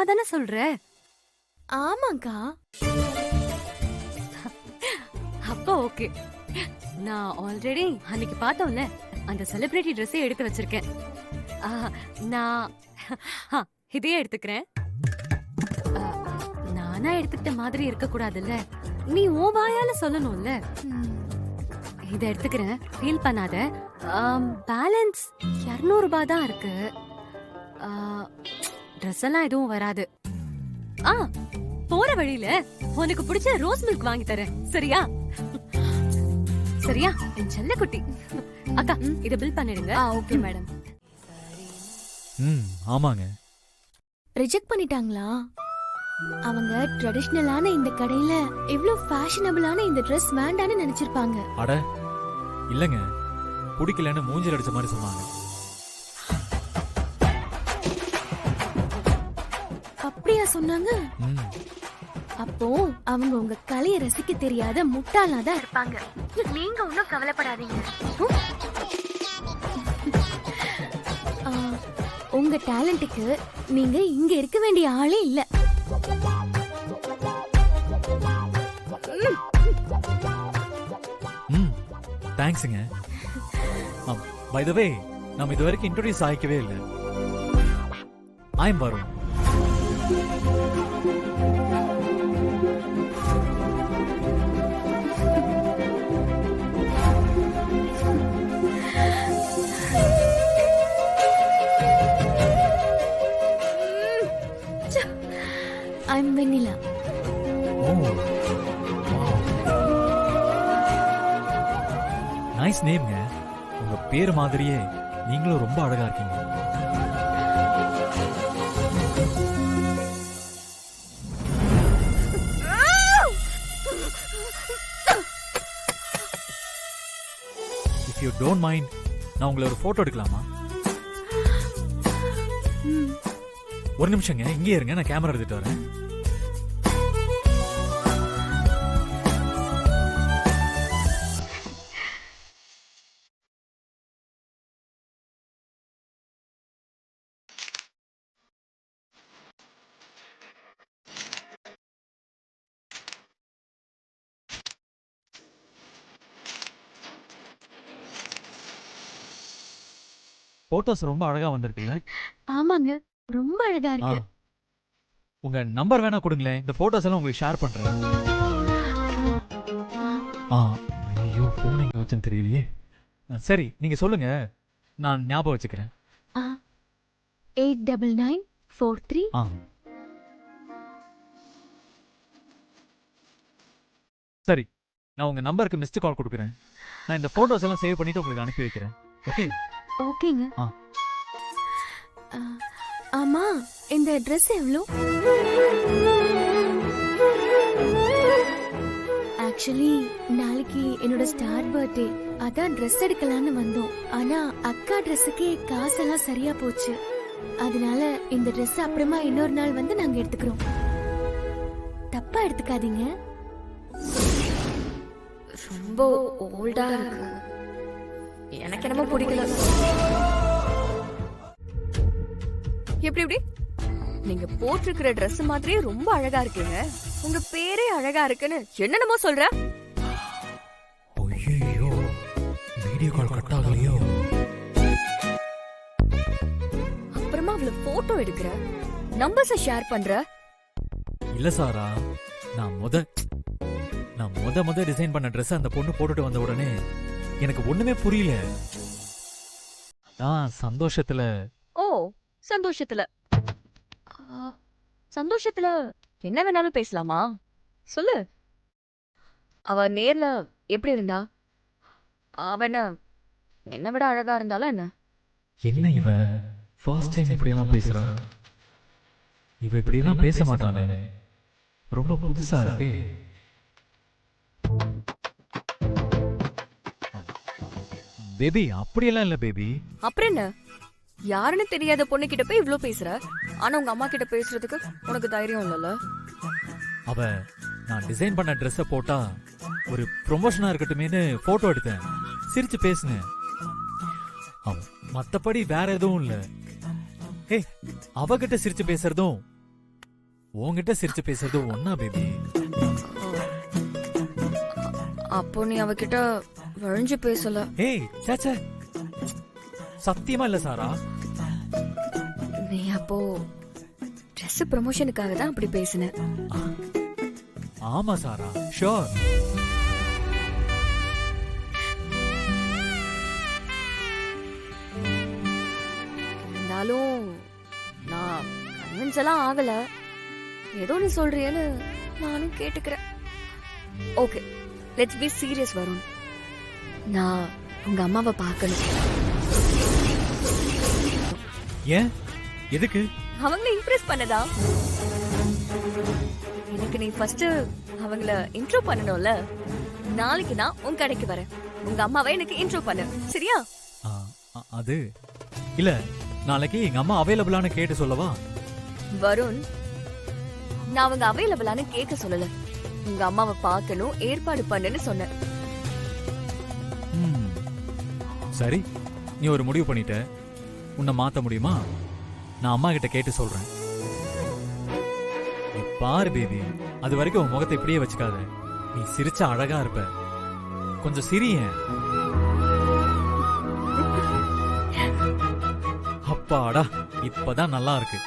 நிஜமா தானே சொல்ற? ஆமாக்கா. அப்ப ஓகே. நான் ஆல்ரெடி அன்னைக்கு பார்த்தோம்ல அந்த செலிபிரிட்டி ட்ரெஸ்ஸே எடுத்து வச்சிருக்கேன். நான் இதே எடுத்துக்கிறேன். நானா எடுத்துக்கிட்ட மாதிரி இருக்க கூடாதுல்ல, நீ உன் வாயால சொல்லணும்ல. இத எடுத்துக்கிறேன், ஃபீல் பண்ணாத. பேலன்ஸ் 200 ரூபாய் தான் இருக்கு. ட்ரெஸ் எல்லாம் எதுவும் வராது. போற வழியில உனக்கு பிடிச்ச ரோஸ் மில்க் வாங்கி தரேன், சரியா? சரியா என் செல்ல குட்டி. அக்கா இத பில் பண்ணிடுங்க. Okay madam. ஆமாங்க. ரிஜெக்ட் பண்ணிட்டாங்களா? அவங்க ட்ரெடிஷனலான இந்த கடையில இவ்ளோ ஃபேஷனபிளான இந்த Dress வேண்டான்னு நினைச்சிருப்பாங்க. அட இல்லங்க, பிடிக்கலன்னு மூஞ்சில அடிச்ச மாதிரி சொன்னாங்க. அப்படியா சொன்னாங்க? அப்போ அவங்க உங்க கலையை ரசிக்க தெரியாத முட்டாளா தான் இருப்பாங்க. நீங்க ஒன்னும் கவலைப்படாதீங்க. உங்க டேலண்ட்டுக்கு நீங்க இங்க இருக்க வேண்டிய ஆளே இல்ல. தேங்க்ஸ்ங்க. பை தி வே, நாம இதுவரைக்கும் இன்ட்ரோடியூஸ் ஆயிக்கவே இல்லை. I am Varun. I'm Vanilla. Nice நேம்ங்க. உங்க பேர் மாதிரியே நீங்களும் ரொம்ப அழகா இருக்கீங்க. இஃப் யூ டோன்ட் மைண்ட், நான் உங்களை ஒரு போட்டோ எடுக்கலாமா? ஒரு நிமிஷங்க, இங்கே இருங்க, நான் கேமரா எடுத்துட்டு வரேன். போட்டோஸ் ரொம்ப அழகா வந்திருக்குங்க. ஆமாங்க, ரொம்ப அழகா இருக்கு. உங்க நம்பர் வேணா கொடுங்களேன், இந்த போட்டோஸ் எல்லாம் உங்களுக்கு ஷேர் பண்றேன். ஐயோ, போன் எங்க வச்சேன்னு தெரியலையே. சரி, நீங்க சொல்லுங்க, நான் ஞாபகம் வச்சுக்கிறேன். 89943. சரி, நான் உங்க நம்பருக்கு மிஸ்டு கால் கொடுக்குறேன். நான் இந்த போட்டோஸ் எல்லாம் சேவ் பண்ணிட்டு உங்களுக்கு அனுப்பி வைக்கிறேன். ஓகே? ஓகேங்க. ஆமா, இந்த Dress எவ்வளோ? ஆக்சுவலி நாளைக்கு என்னோட ஸ்டார் பர்த்டே, அதான் Dress எடுக்கலான்னு வந்தோம். ஆனா அக்கா ட்ரெஸ்ஸுக்கே காசெல்லாம் சரியா போச்சு. அதனால இந்த Dress அப்புறமா இன்னொரு நாள் வந்து நாங்க எடுத்துக்கிறோம். தப்பா எடுத்துக்காதீங்க. ரொம்ப ஓல்டா இருக்கு, எனக்கு என்னமோ பிடிக்கல. எப்படி எப்படி நீங்க போட்டிருக்கிற Dress மாதிரியே ரொம்ப அழகா இருக்கீங்க, உங்க பேரே அழகா இருக்குன்னு என்னென்னமோ சொல்ற. ஐயோ, வீடியோ கால் கட் ஆகலையோ? அப்புறமா அவள போட்டோ எடுக்கிற, நம்பர்ஸ ஷேர் பண்ற. இல்ல சாரா, நான் முத டிசைன் பண்ண Dress அந்த பொண்ணு போட்டுட்டு வந்த உடனே எனக்கு ஒண்ணுமே புரியல. சந்தோஷத்துல சந்தோஷத்துல என்ன வேணாலும் பேசலாமா? சொல்லு. அவ நேர்ல எப்படி இருந்தா? அவன என்ன விட அழகா இருந்தாலும் என்ன? என்ன இவ ஃபர்ஸ்ட் டைம் இப்படி எல்லாம் பேசுறா? இவ இப்படி எல்லாம் பேச மாட்டானே, ரொம்ப புதுசா இருக்கே. பேபி, அப்படியெல்லாம் இல்ல பேபி. அப்புறம் என்ன, யாருன்னு தெரியாத பொண்ணு கிட்ட போய் இவ்ளோ பேசுற, ஆனா உங்க அம்மா கிட்ட பேசுறதுக்கு உனக்கு தைரியம் இல்லல? அவ நான் டிசைன் பண்ண Dress போட்டா ஒரு ப்ரொமோஷனா இருக்கட்டுமேனு போட்டோ எடுத்தேன், சிரிச்சு பேசுனேன். மத்தபடி வேற எதுவும் இல்ல. அவகிட்ட சிரிச்சு பேசுறதும் உன்கிட்ட சிரிச்சு பேசுறது ஒன்னா பேபி. அப்போ நீ அவகிட்ட வழிஞ்சு பேசல. ஏய் சாச்சா, சத்தியமா இல்ல சாரா. நீ அப்போ ட்ரெஸ் ப்ரமோஷனுக்காக தான் அப்படி பேசின. ஆமா சாரா, ஷோர். இருந்தாலும் நான் கன்வின்ஸ் எல்லாம் ஆகல. ஏதோ நீ சொல்றியன்னு நானும் கேட்டுக்கிறேன். Okay, let's be serious Varun. நான் உங்க அம்மாவை பார்க்கணும். ஏன், எதுக்கு? அவங்கள இம்ப்ரெஸ் பண்ணதா? எனக்கு நீ ஃபர்ஸ்ட் அவங்கள இன்ட்ரோ பண்ணணும்ல. நாளைக்கு நான் உன் கடைக்கு வரேன். உங்க அம்மாவை எனக்கு இன்ட்ரோ பண்ணு, சரியா? அது இல்ல, நாளைக்கு எங்க அம்மா அவைலபிளானு கேட்டு சொல்லவா? வருண், நான் அவங்க அவைலபிளானு கேட்க சொல்லல. உங்க அம்மாவை பார்க்கணும், ஏற்பாடு பண்ணுன்னு சொன்னேன். சரி, நீ ஒரு முடிவு பண்ணிட்ட. உன்னை மாத்த முடியுமா? நான் அம்மா கிட்ட கேட்டு சொல்றேன். நீ பாரு பேபி, அது வரைக்கும் உன் முகத்தை இப்படியே வச்சுக்காத. நீ சிரிச்சா அழகா இருப்ப. கொஞ்சம் சிரியேன். அப்பாடா, இப்பதான் நல்லா இருக்கு.